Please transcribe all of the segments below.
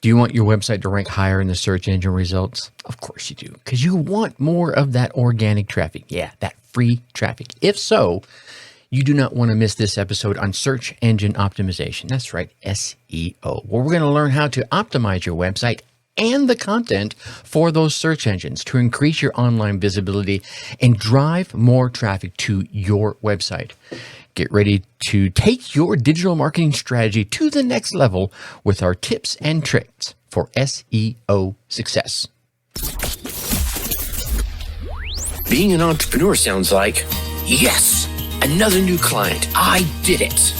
Do you want your website to rank higher in the search engine results? Of course you do, because you want more of that organic traffic. Yeah, that free traffic. If so, you do not want to miss this episode on search engine optimization. That's right, SEO, where we're going to learn how to optimize your website and the content for those search engines to increase your online visibility and drive more traffic to your website. Get ready to take your digital marketing strategy to the next level with our tips and tricks for SEO success. Being an entrepreneur sounds like, yes, another new client. I did it.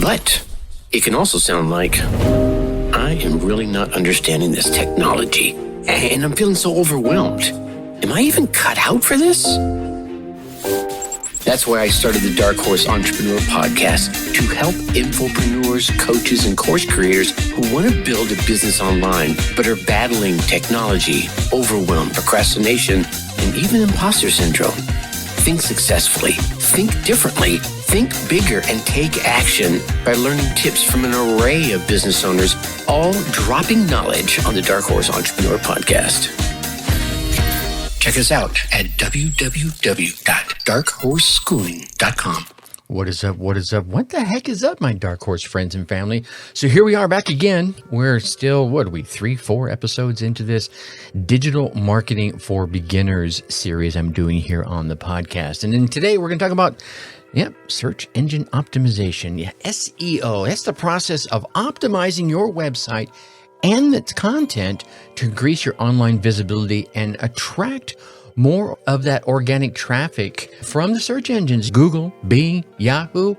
But it can also sound like, I am really not understanding this technology, and I'm feeling so overwhelmed. Am I even cut out for this? That's why I started the Dark Horse Entrepreneur Podcast, to help infopreneurs, coaches, and course creators who want to build a business online but are battling technology, overwhelm, procrastination, and even imposter syndrome. Think successfully, think differently, think bigger, and take action by learning tips from an array of business owners, all dropping knowledge on the Dark Horse Entrepreneur Podcast. Check us out at www.darkhorseschooling.com. What is up? What is up? What the heck is up, my Dark Horse friends and family? So here we are back again. We're still, 3-4 episodes into this digital marketing for beginners series I'm doing here on the podcast. And then today we're going to talk about search engine optimization. Yeah, SEO. That's the process of optimizing your website and its content to increase your online visibility and attract more of that organic traffic from the search engines, Google, Bing, Yahoo.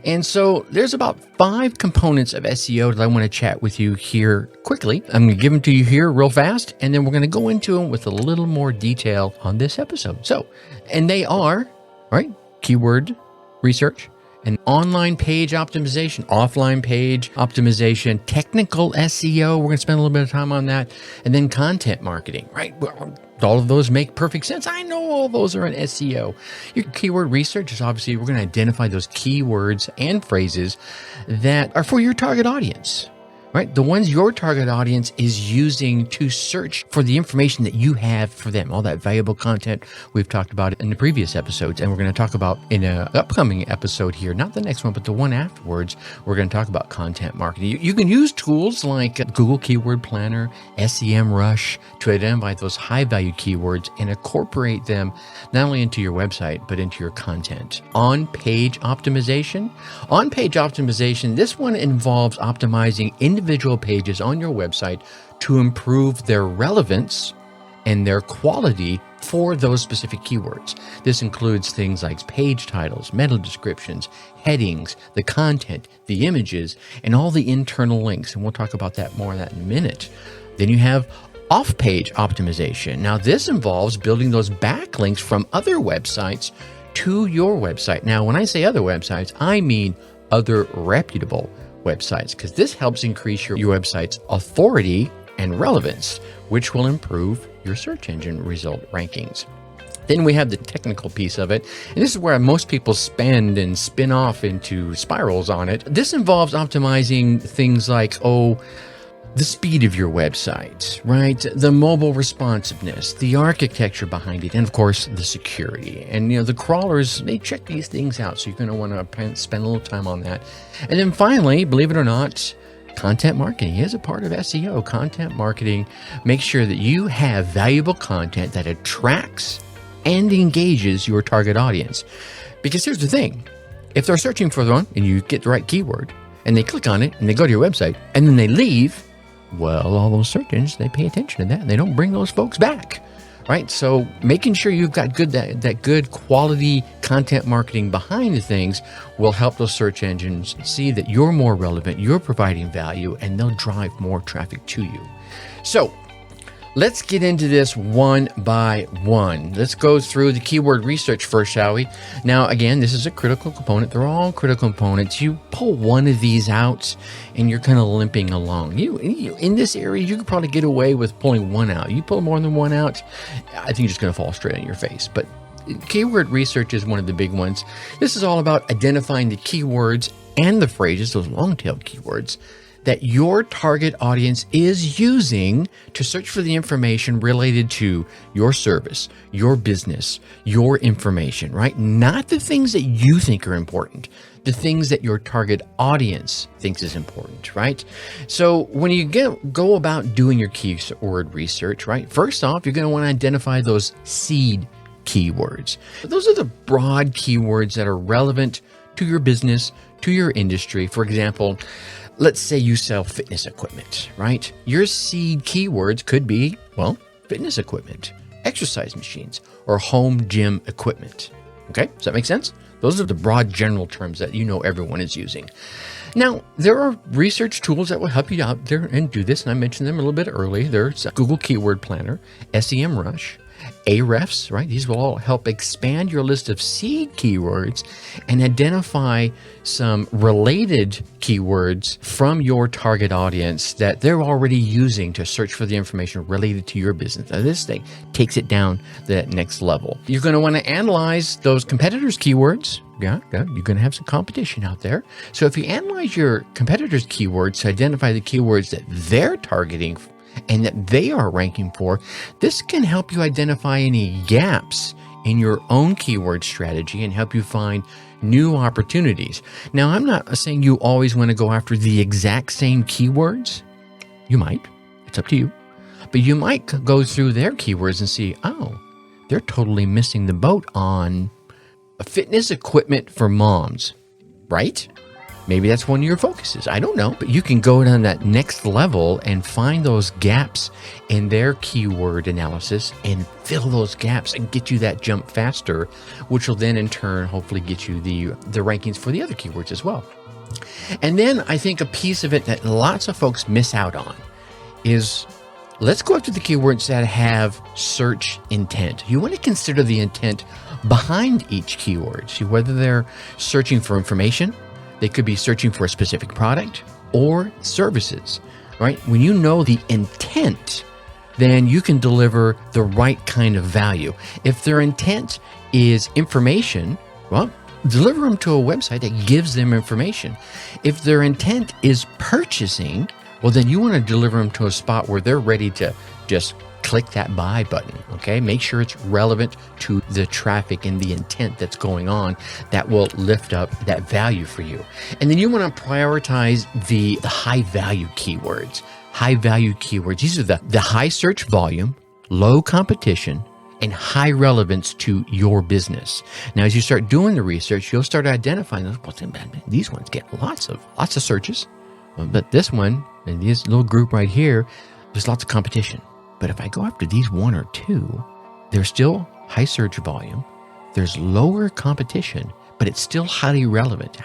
And so there's about 5 components of SEO that I want to chat with you here quickly. I'm going to give them to you here real fast, and then we're going to go into them with a little more detail on this episode. So, and they are, right, keyword research, and online page optimization, offline page optimization, technical SEO. We're going to spend a little bit of time on that. And then content marketing, right? All of those make perfect sense. I know all those are in SEO. Your keyword research is obviously, we're going to identify those keywords and phrases that are for your target audience, right? The ones your target audience is using to search for the information that you have for them, all that valuable content we've talked about in the previous episodes. And we're going to talk about in an upcoming episode here, not the next one, but the one afterwards, we're going to talk about content marketing. You can use tools like Google Keyword Planner, SEMrush to identify those high value keywords and incorporate them not only into your website, but into your content. On-page optimization. On-page optimization, this one involves optimizing individual pages on your website to improve their relevance and their quality for those specific keywords. This includes things like page titles, meta descriptions, headings, the content, the images, and all the internal links. And we'll talk about that more of that in a minute. Then you have off-page optimization. Now this involves building those backlinks from other websites to your website. Now, when I say other websites, I mean other reputable websites, because this helps increase your website's authority and relevance, which will improve your search engine result rankings. Then we have the technical piece of it, and this is where most people spend and spin off into spirals on it. This involves optimizing things like, the speed of your website, right? The mobile responsiveness, the architecture behind it, and of course, the security. And, the crawlers, they check these things out. So you're going to want to spend a little time on that. And then finally, believe it or not, content marketing is a part of SEO. Content marketing makes sure that you have valuable content that attracts and engages your target audience. Because here's the thing, if they're searching for one and you get the right keyword and they click on it and they go to your website and then they leave, well, all those search engines, they pay attention to that. They don't bring those folks back, right? So making sure you've got that good quality content marketing behind the things will help those search engines see that you're more relevant, you're providing value, and they'll drive more traffic to you. So let's get into this one by one. Let's go through the keyword research first, shall we? Now, again, this is a critical component. They're all critical components. You pull one of these out and you're kind of limping along. You in this area, you could probably get away with pulling one out. You pull more than one out, I think you're just going to fall straight on your face. But keyword research is one of the big ones. This is all about identifying the keywords and the phrases, those long tail keywords, that your target audience is using to search for the information related to your service, your business, your information, right? Not the things that you think are important, the things that your target audience thinks is important, right? So when you go about doing your keyword research, right? First off, you're going to want to identify those seed keywords. Those are the broad keywords that are relevant to your business, to your industry. For example, let's say you sell fitness equipment, right? Your seed keywords could be, well, fitness equipment, exercise machines, or home gym equipment. Okay, does that make sense? Those are the broad general terms that you know everyone is using. Now, there are research tools that will help you out there and do this, and I mentioned them a little bit early. There's Google Keyword Planner, SEMrush, Ahrefs, right? These will all help expand your list of seed keywords and identify some related keywords from your target audience that they're already using to search for the information related to your business. Now, this thing takes it down that next level. You're going to want to analyze those competitors' keywords. Yeah, you're going to have some competition out there. So if you analyze your competitors' keywords to identify the keywords that they're targeting and that they are ranking for, this can help you identify any gaps in your own keyword strategy and help you find new opportunities. Now, I'm not saying you always want to go after the exact same keywords. You might. It's up to you. But you might go through their keywords and see, oh, they're totally missing the boat on fitness equipment for moms, right? Maybe that's one of your focuses. I don't know, but you can go down that next level and find those gaps in their keyword analysis and fill those gaps and get you that jump faster, which will then in turn hopefully get you the rankings for the other keywords as well. And then I think a piece of it that lots of folks miss out on is let's go after the keywords that have search intent. You want to consider the intent behind each keyword. See whether they're searching for information. They could be searching for a specific product or services, right? When you know the intent, then you can deliver the right kind of value. If their intent is information, well, deliver them to a website that gives them information. If their intent is purchasing, well, then you want to deliver them to a spot where they're ready to just click that buy button, okay? Make sure it's relevant to the traffic and the intent that's going on that will lift up that value for you. And then you want to prioritize the high value keywords. High value keywords, these are the high search volume, low competition, and high relevance to your business. Now, as you start doing the research, you'll start identifying those. Well, these ones get lots of searches, but this one, and this little group right here, there's lots of competition. But if I go after these one or two, there's still high search volume, there's lower competition, but it's still highly relevant.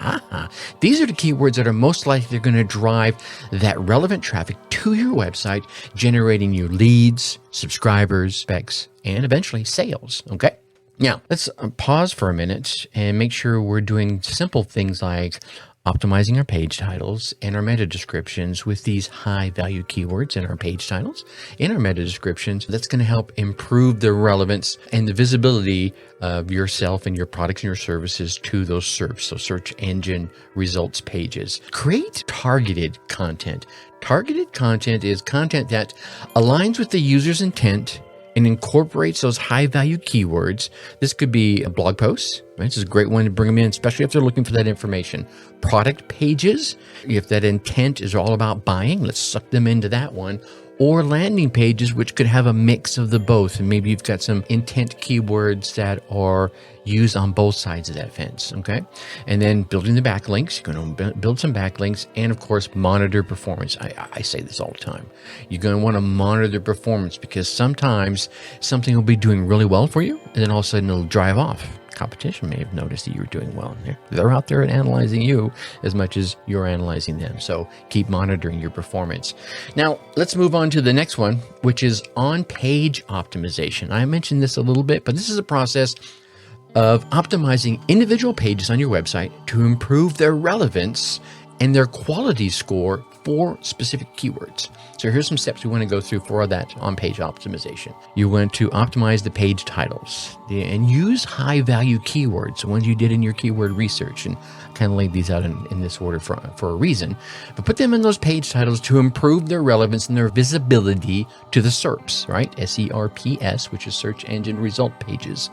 These are the keywords that are most likely going to drive that relevant traffic to your website, generating you leads, subscribers, specs, and eventually sales, okay? Now, let's pause for a minute and make sure we're doing simple things like optimizing our page titles and our meta descriptions with these high value keywords in our page titles, in our meta descriptions. That's going to help improve the relevance and the visibility of yourself and your products and your services to those search engine results pages. Create targeted content. Targeted content is content that aligns with the user's intent and incorporates those high value keywords. This could be a blog post, right? This is a great one to bring them in, especially if they're looking for that information. Product pages, if that intent is all about buying, let's suck them into that one. Or landing pages, which could have a mix of the both. And maybe you've got some intent keywords that are used on both sides of that fence, okay? And then building the backlinks, you're going to build some backlinks, and of course, monitor performance. I say this all the time. You're going to want to monitor the performance because sometimes something will be doing really well for you, and then all of a sudden it'll drive off. Competition may have noticed that you were doing well in there. They're out there and analyzing you as much as you're analyzing them. So keep monitoring your performance. Now, let's move on to the next one, which is on-page optimization. I mentioned this a little bit, but this is a process of optimizing individual pages on your website to improve their relevance and their quality score 4 specific keywords. So here's some steps we want to go through for that on-page optimization. You want to optimize the page titles and use high-value keywords, the ones you did in your keyword research, and kind of laid these out in this order for a reason. But put them in those page titles to improve their relevance and their visibility to the SERPs, right? SERPs, which is search engine result pages.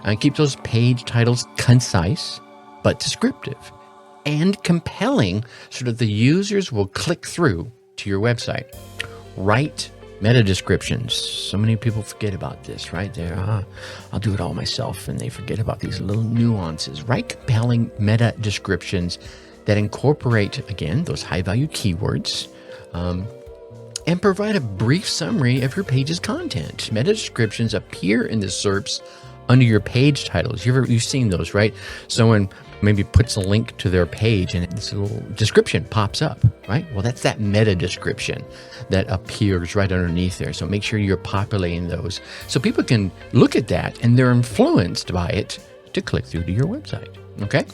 And keep those page titles concise but descriptive and compelling so that the users will click through to your website. Write meta descriptions. So many people forget about this, right? I'll do it all myself, and they forget about these little nuances. Write compelling meta descriptions that incorporate, again, those high-value keywords, and provide a brief summary of your page's content. Meta descriptions appear in the SERPs under your page titles. You've seen those, right? Someone maybe puts a link to their page and this little description pops up, right? Well, that's that meta description that appears right underneath there. So make sure you're populating those so people can look at that and they're influenced by it to click through to your website. Okay.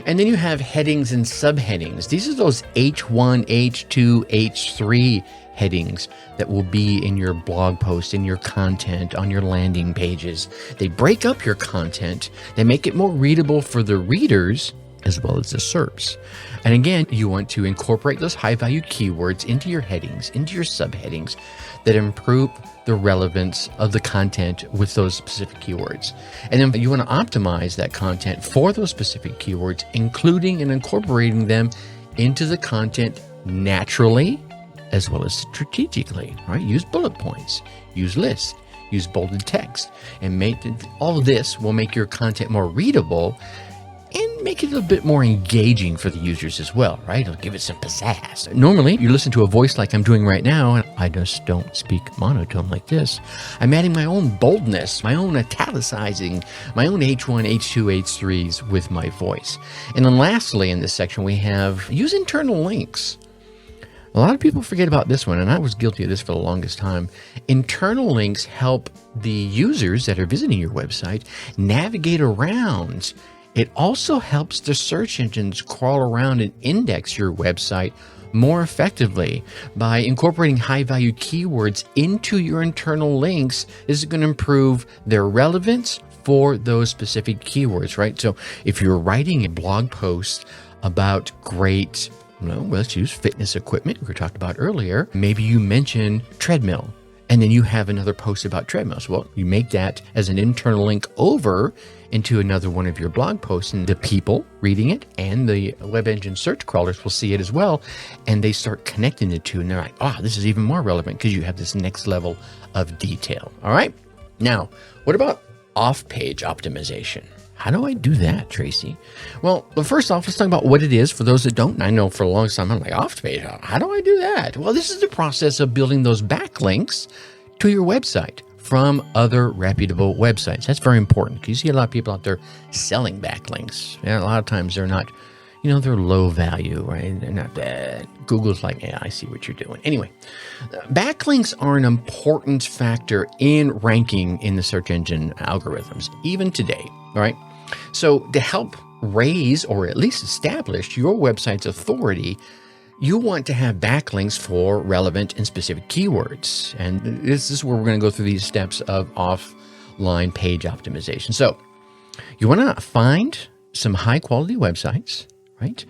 And then you have headings and subheadings. These are those H1, H2, H3 headings that will be in your blog post, in your content, on your landing pages. They break up your content. They make it more readable for the readers as well as the SERPs. And again, you want to incorporate those high-value keywords into your headings, into your subheadings that improve the relevance of the content with those specific keywords. And then you want to optimize that content for those specific keywords, including and incorporating them into the content naturally as well as strategically, right? Use bullet points, use lists, use bolded text, and all of this will make your content more readable and make it a bit more engaging for the users as well, right? It'll give it some pizzazz. Normally, you listen to a voice like I'm doing right now, and I just don't speak monotone like this. I'm adding my own boldness, my own italicizing, my own H1, H2, H3s with my voice. And then lastly, in this section, we have use internal links. A lot of people forget about this one, and I was guilty of this for the longest time. Internal links help the users that are visiting your website navigate around. It also helps the search engines crawl around and index your website more effectively. By incorporating high-value keywords into your internal links, this is going to improve their relevance for those specific keywords, right? So if you're writing a blog post about great, let's use fitness equipment we talked about earlier. Maybe you mention treadmill, and then you have another post about treadmills. Well, you make that as an internal link over into another one of your blog posts, and the people reading it and the web engine search crawlers will see it as well, and they start connecting the two, and they're like, this is even more relevant because you have this next level of detail. All right. Now, what about off-page optimization? How do I do that, Tracy? Well, first off, let's talk about what it is for those that don't. I know for a long time, I'm like, off-page, how do I do that? Well, this is the process of building those backlinks to your website from other reputable websites. That's very important because you see a lot of people out there selling backlinks. And a lot of times they're not, they're low value, right? They're not bad. Google's like, yeah, I see what you're doing. Anyway, backlinks are an important factor in ranking in the search engine algorithms, even today, all right? So to help raise or at least establish your website's authority, you want to have backlinks for relevant and specific keywords. And this is where we're going to go through these steps of offline page optimization. So you want to find some high quality websites, right,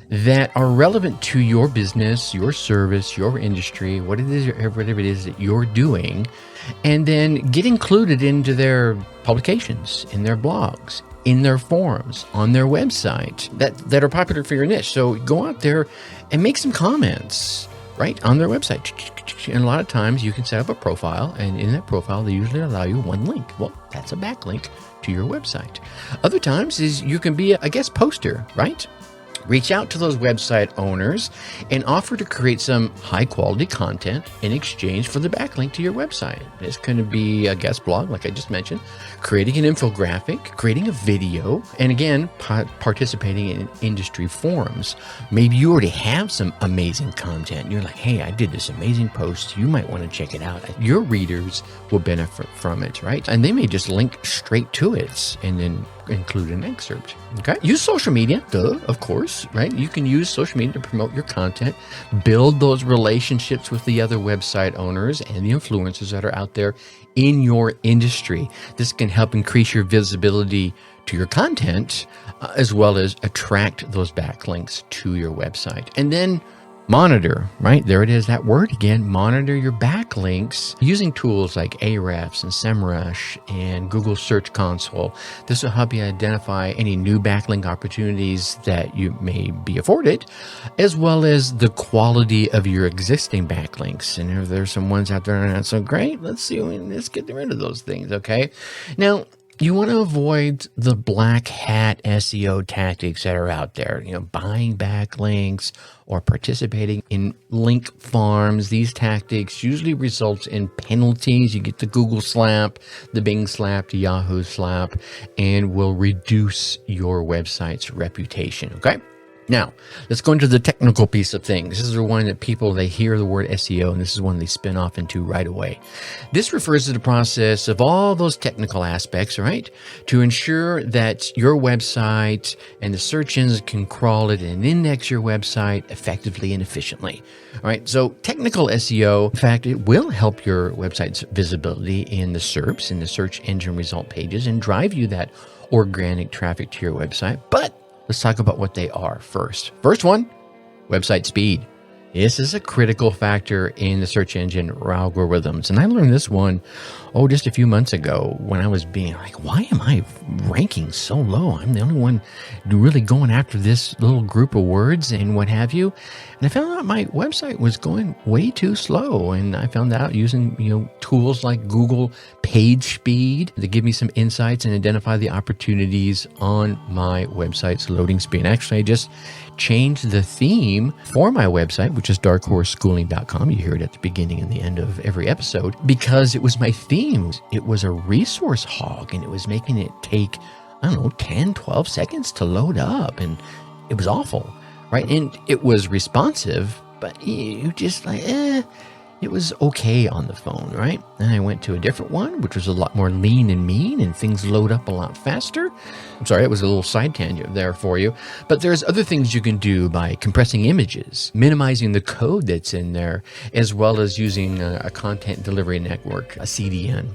that are relevant to your business, your service, your industry, whatever it is that you're doing, and then get included into their publications, in their blogs, in their forums, on their website that are popular for your niche. So go out there and make some comments, right, on their website. And a lot of times you can set up a profile, and in that profile, they usually allow you one link. Well, that's a backlink to your website. Other times is you can be a guest poster, right? Reach out to those website owners and offer to create some high quality content in exchange for the backlink to your website. It's going to be a guest blog, like I just mentioned, creating an infographic, creating a video, and again, participating in industry forums. Maybe you already have some amazing content. You're like, hey, I did this amazing post. You might want to check it out. Your readers will benefit from it, right? And they may just link straight to it and then include an excerpt. Okay. Use social media, of course, right? You can use social media to promote your content, build those relationships with the other website owners and the influencers that are out there in your industry. This can help increase your visibility to your content, as well as attract those backlinks to your website. And then monitor, right? There it is, that word again, monitor your backlinks using tools like Ahrefs and SEMrush and Google Search Console. This will help you identify any new backlink opportunities that you may be afforded, as well as the quality of your existing backlinks. And if there's some ones out there that are not so great, let's get rid of those things, okay? Now, you want to avoid the black hat SEO tactics that are out there, buying backlinks or participating in link farms. These tactics usually result in penalties. You get the Google slap, the Bing slap, the Yahoo slap, and will reduce your website's reputation, okay? Now, let's go into the technical piece of things. This is the one that they hear the word SEO, and this is one they spin off into right away. This refers to the process of all those technical aspects, right, to ensure that your website and the search engines can crawl it and index your website effectively and efficiently. All right, so technical SEO, in fact, it will help your website's visibility in the SERPs, in the search engine result pages, and drive you that organic traffic to your website. But let's talk about what they are first. First one, website speed. This is a critical factor in the search engine algorithms. And I learned this one, just a few months ago when I was being like, why am I ranking so low? I'm the only one really going after this little group of words and what have you. And I found out my website was going way too slow. And I found out using, tools like Google Page Speed to give me some insights and identify the opportunities on my website's loading speed. And actually, I just changed the theme for my website, which is darkhorseschooling.com. You hear it at the beginning and the end of every episode, because it was my theme. It was a resource hog, and it was making it take, 10, 12 seconds to load up. And it was awful, right? And it was responsive, but you just it was okay on the phone, right? Then I went to a different one, which was a lot more lean and mean, and things load up a lot faster. I'm sorry, it was a little side tangent there for you. But there's other things you can do by compressing images, minimizing the code that's in there, as well as using a content delivery network, a CDN.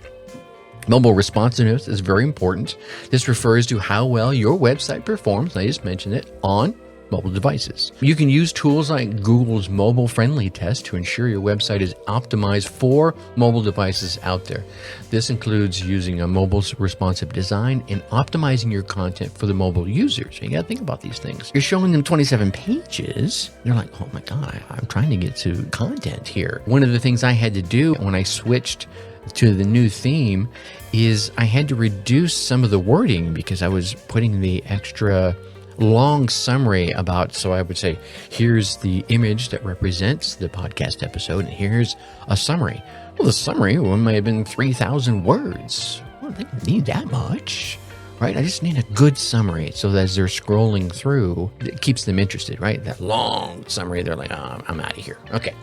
Mobile responsiveness is very important. This refers to how well your website performs, I just mentioned it, on mobile devices. You can use tools like Google's mobile friendly test to ensure your website is optimized for mobile devices out there. This includes using a mobile responsive design and optimizing your content for the mobile users. You got to think about these things. You're showing them 27 pages. They're like, oh my God, I'm trying to get to content here. One of the things I had to do when I switched to the new theme is I had to reduce some of the wording because I was putting the extra long summary about, so I would say, here's the image that represents the podcast episode, and here's a summary. Well, the summary may have been 3,000 words. Well, they don't need that much, right? I just need a good summary so that as they're scrolling through, it keeps them interested, right? That long summary, they're like, oh, I'm out of here. Okay.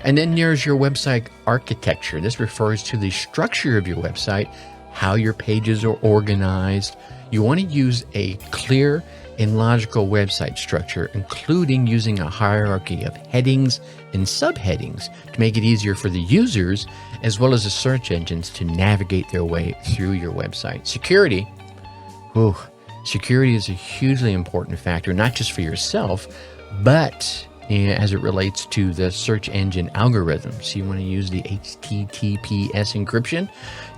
And then there's your website architecture. This refers to the structure of your website, how your pages are organized. You want to use a clear and logical website structure, including using a hierarchy of headings and subheadings to make it easier for the users as well as the search engines to navigate their way through your website. Security. Security is a hugely important factor, not just for yourself, but as it relates to the search engine algorithms. You want to use the HTTPS encryption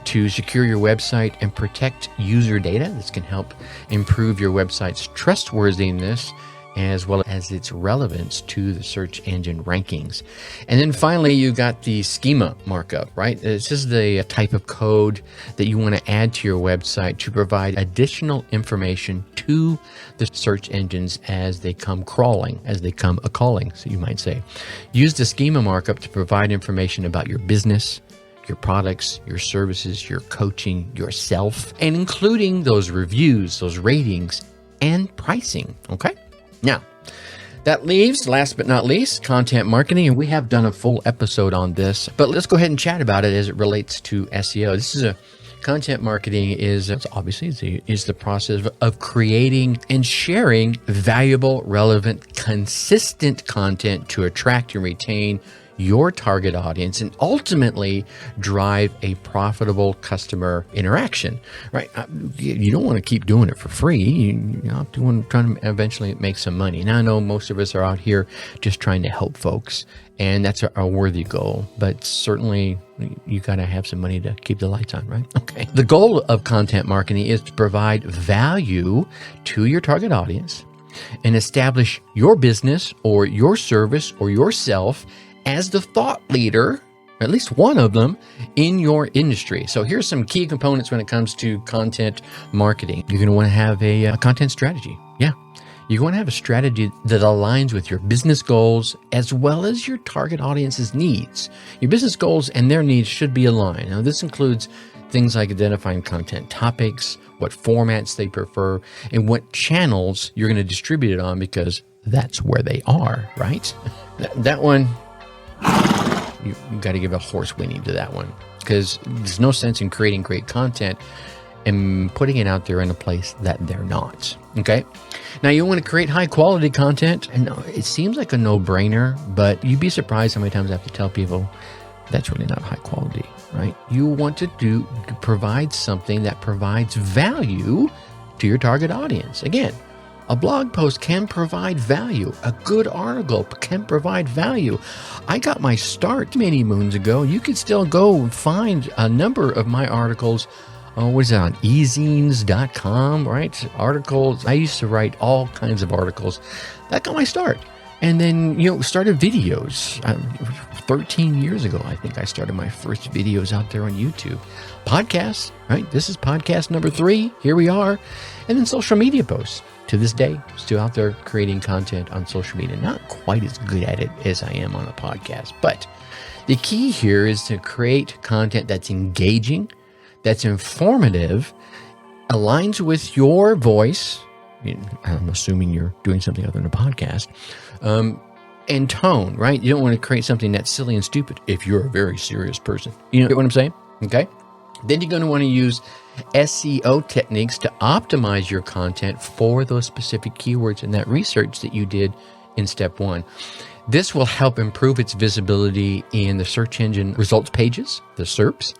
to secure your website and protect user data. This can help improve your website's trustworthiness as well as its relevance to the search engine rankings. And then finally, you got the schema markup, right? This is the type of code that you want to add to your website to provide additional information to the search engines as they come crawling, as they come a-calling, so you might say. Use the schema markup to provide information about your business, your products, your services, your coaching, yourself, and including those reviews, those ratings, and pricing, okay? Now, that leaves, last but not least, content marketing, and we have done a full episode on this, but let's go ahead and chat about it as it relates to SEO. This is a Content marketing is obviously is the process of creating and sharing valuable, relevant, consistent content to attract and retain your target audience and ultimately drive a profitable customer interaction, right? You don't want to keep doing it for free. You have to trying to eventually make some money. Now, I know most of us are out here just trying to help folks, and that's a worthy goal, but certainly you got to have some money to keep the lights on, right? Okay. The goal of content marketing is to provide value to your target audience and establish your business or your service or yourself as the thought leader, at least one of them, in your industry. So here's some key components when it comes to content marketing. You're going to want to have a content strategy. Yeah. You're going to have a strategy that aligns with your business goals as well as your target audience's needs. Your business goals and their needs should be aligned. Now, this includes things like identifying content topics, what formats they prefer, and what channels you're going to distribute it on, because that's where they are, right? That one, you got to give a horse winning to that one, because there's no sense in creating great content and putting it out there in a place that they're not. Okay. Now, you want to create high quality content, and it seems like a no-brainer, but you'd be surprised how many times I have to tell people that's really not high quality, right? You want to provide something that provides value to your target audience. Again, a blog post can provide value. A good article can provide value. I got my start many moons ago. You can still go find a number of my articles. What is it, on ezines.com, right? Articles. I used to write all kinds of articles. That got my start. And then, started videos. 13 years ago, I think I started my first videos out there on YouTube. Podcasts, right? This is podcast number 3. Here we are. And then social media posts. To this day, still out there creating content on social media. Not quite as good at it as I am on a podcast. But the key here is to create content that's engaging, that's informative, aligns with your voice. I'm assuming you're doing something other than a podcast. And tone, right? You don't want to create something that's silly and stupid if you're a very serious person. You know what I'm saying? Okay. Then you're going to want to use SEO techniques to optimize your content for those specific keywords in that research that you did in step 1. This will help improve its visibility in the search engine results pages, the SERPs.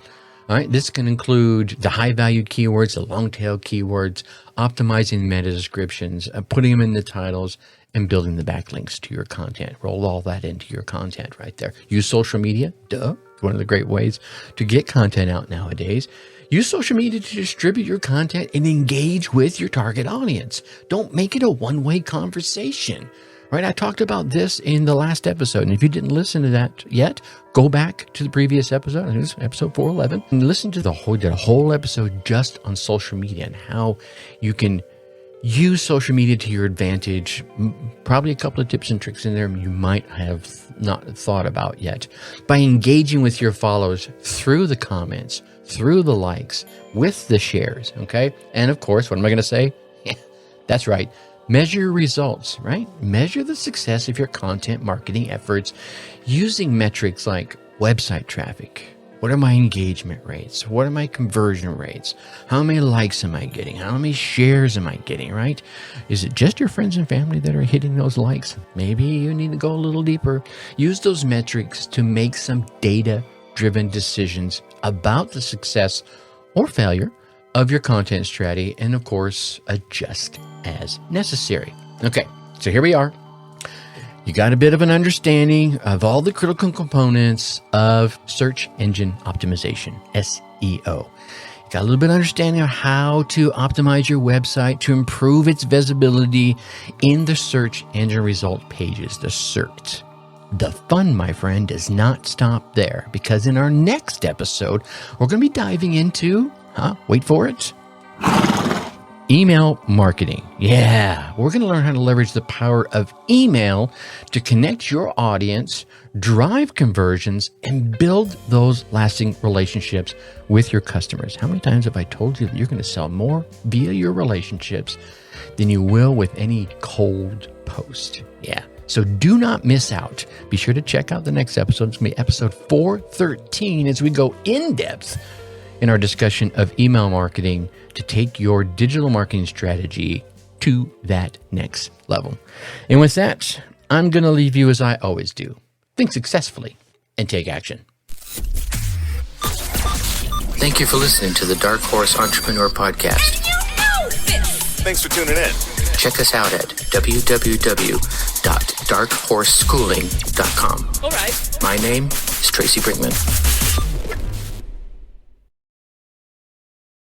All right, this can include the high-valued keywords, the long-tail keywords, optimizing meta descriptions, putting them in the titles, and building the backlinks to your content. Roll all that into your content right there. Use social media. Duh. One of the great ways to get content out nowadays. Use social media to distribute your content and engage with your target audience. Don't make it a one-way conversation, right? I talked about this in the last episode. And if you didn't listen to that yet, go back to the previous episode. I think it's episode 411, and listen to the whole episode just on social media and how you can use social media to your advantage. Probably a couple of tips and tricks in there you might have not thought about yet. By engaging with your followers through the comments, through the likes, with the shares, okay? And of course, what am I going to say? That's right. Measure your results, right? Measure the success of your content marketing efforts using metrics like website traffic. What are my engagement rates? What are my conversion rates? How many likes am I getting? How many shares am I getting, right? Is it just your friends and family that are hitting those likes? Maybe you need to go a little deeper. Use those metrics to make some data-driven decisions about the success or failure of your content strategy, and of course, adjust as necessary. Okay, so here we are. You got a bit of an understanding of all the critical components of search engine optimization, SEO. You got a little bit of understanding of how to optimize your website to improve its visibility in the search engine result pages, the SERPs. The fun, my friend, does not stop there, because in our next episode, we're going to be diving into, wait for it, email marketing. Yeah, we're going to learn how to leverage the power of email to connect your audience, drive conversions, and build those lasting relationships with your customers. How many times have I told you that you're going to sell more via your relationships than you will with any cold post? Yeah. So do not miss out. Be sure to check out the next episode. It's going to be episode 413 as we go in depth in our discussion of email marketing to take your digital marketing strategy to that next level. And with that, I'm going to leave you as I always do. Think successfully and take action. Thank you for listening to the Dark Horse Entrepreneur Podcast. Thanks for tuning in. Check us out at www.darkhorseschooling.com. All right. My name is Tracy Brinkman.